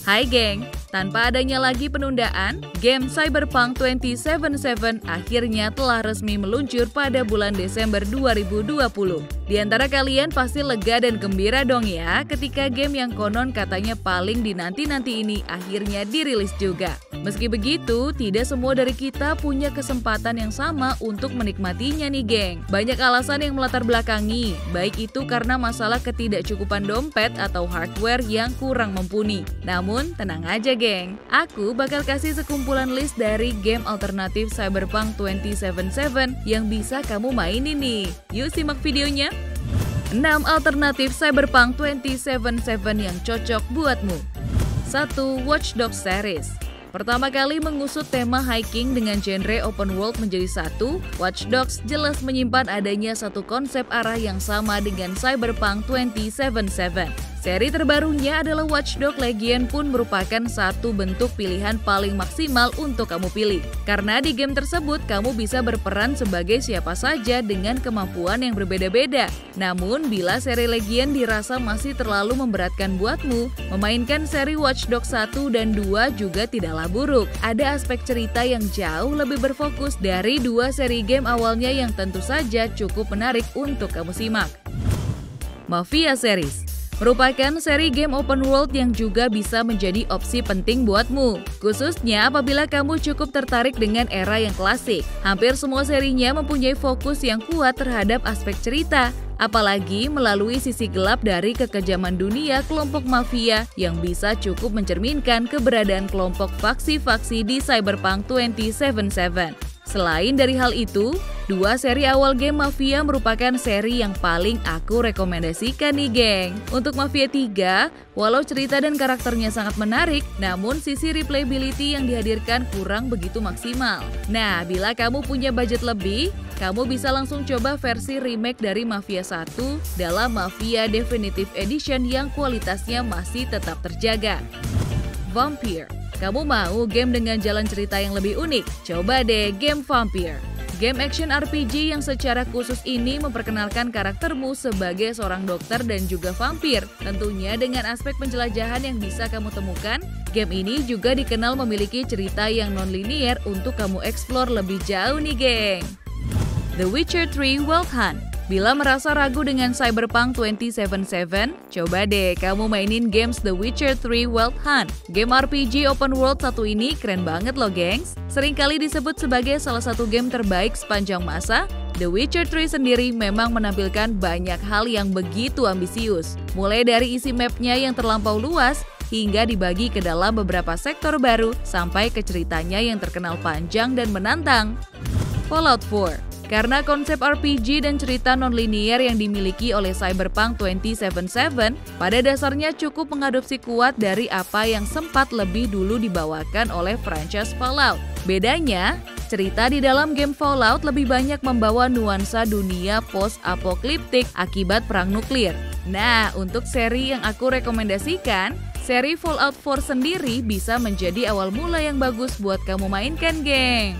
Hai geng, tanpa adanya lagi penundaan, game Cyberpunk 2077 akhirnya telah resmi meluncur pada bulan Desember 2020. Di antara kalian pasti lega dan gembira dong ya ketika game yang konon katanya paling dinanti-nanti ini akhirnya dirilis juga. Meski begitu, tidak semua dari kita punya kesempatan yang sama untuk menikmatinya nih geng. Banyak alasan yang melatar belakangi, baik itu karena masalah ketidakcukupan dompet atau hardware yang kurang mumpuni. Namun, tenang aja geng, aku bakal kasih sekumpulan list dari game alternatif Cyberpunk 2077 yang bisa kamu mainin nih. Yuk simak videonya. 6 alternatif Cyberpunk 2077 yang cocok buatmu. 1. Watch Dogs Series. Pertama kali mengusut tema hiking dengan genre open world menjadi satu, Watch Dogs jelas menyimpan adanya satu konsep arah yang sama dengan Cyberpunk 2077. Seri terbarunya adalah Watch Dogs Legion pun merupakan satu bentuk pilihan paling maksimal untuk kamu pilih. Karena di game tersebut kamu bisa berperan sebagai siapa saja dengan kemampuan yang berbeda-beda. Namun bila seri Legion dirasa masih terlalu memberatkan buatmu, memainkan seri Watch Dogs 1 dan 2 juga tidaklah buruk. Ada aspek cerita yang jauh lebih berfokus dari dua seri game awalnya yang tentu saja cukup menarik untuk kamu simak. Mafia Series merupakan seri game open world yang juga bisa menjadi opsi penting buatmu. Khususnya apabila kamu cukup tertarik dengan era yang klasik. Hampir semua serinya mempunyai fokus yang kuat terhadap aspek cerita. Apalagi melalui sisi gelap dari kekejaman dunia kelompok mafia yang bisa cukup mencerminkan keberadaan kelompok faksi-faksi di Cyberpunk 2077. Selain dari hal itu, dua seri awal game Mafia merupakan seri yang paling aku rekomendasikan nih geng. Untuk Mafia 3, walau cerita dan karakternya sangat menarik, namun sisi replayability yang dihadirkan kurang begitu maksimal. Nah, bila kamu punya budget lebih, kamu bisa langsung coba versi remake dari Mafia 1 dalam Mafia Definitive Edition yang kualitasnya masih tetap terjaga. Vampire. Kamu mau game dengan jalan cerita yang lebih unik? Coba deh game Vampire. Game action RPG yang secara khusus ini memperkenalkan karaktermu sebagai seorang dokter dan juga vampir. Tentunya dengan aspek penjelajahan yang bisa kamu temukan, game ini juga dikenal memiliki cerita yang non-linear untuk kamu explore lebih jauh nih geng. The Witcher 3 Wild Hunt. Bila merasa ragu dengan Cyberpunk 2077, coba deh kamu mainin games The Witcher 3 Wild Hunt. Game RPG open world satu ini keren banget loh gengs. Seringkali disebut sebagai salah satu game terbaik sepanjang masa, The Witcher 3 sendiri memang menampilkan banyak hal yang begitu ambisius. Mulai dari isi mapnya yang terlampau luas, hingga dibagi ke dalam beberapa sektor baru, sampai ke ceritanya yang terkenal panjang dan menantang. Fallout 4. Karena konsep RPG dan cerita non-linear yang dimiliki oleh Cyberpunk 2077, pada dasarnya cukup mengadopsi kuat dari apa yang sempat lebih dulu dibawakan oleh franchise Fallout. Bedanya, cerita di dalam game Fallout lebih banyak membawa nuansa dunia post-apokaliptik akibat perang nuklir. Nah, untuk seri yang aku rekomendasikan, seri Fallout 4 sendiri bisa menjadi awal mula yang bagus buat kamu mainkan, geng.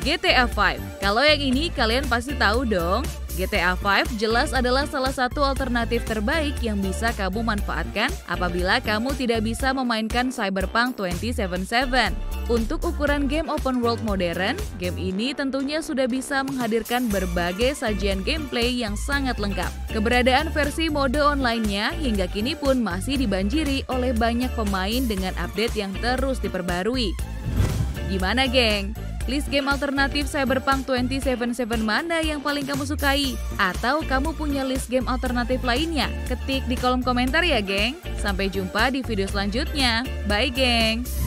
GTA 5. Kalau yang ini kalian pasti tahu dong. GTA 5 jelas adalah salah satu alternatif terbaik yang bisa kamu manfaatkan apabila kamu tidak bisa memainkan Cyberpunk 2077. Untuk ukuran game open world modern, game ini tentunya sudah bisa menghadirkan berbagai sajian gameplay yang sangat lengkap. Keberadaan versi mode online-nya hingga kini pun masih dibanjiri oleh banyak pemain dengan update yang terus diperbarui. Gimana geng? List game alternatif Cyberpunk 2077 mana yang paling kamu sukai? Atau kamu punya list game alternatif lainnya? Ketik di kolom komentar ya geng. Sampai jumpa di video selanjutnya. Bye geng.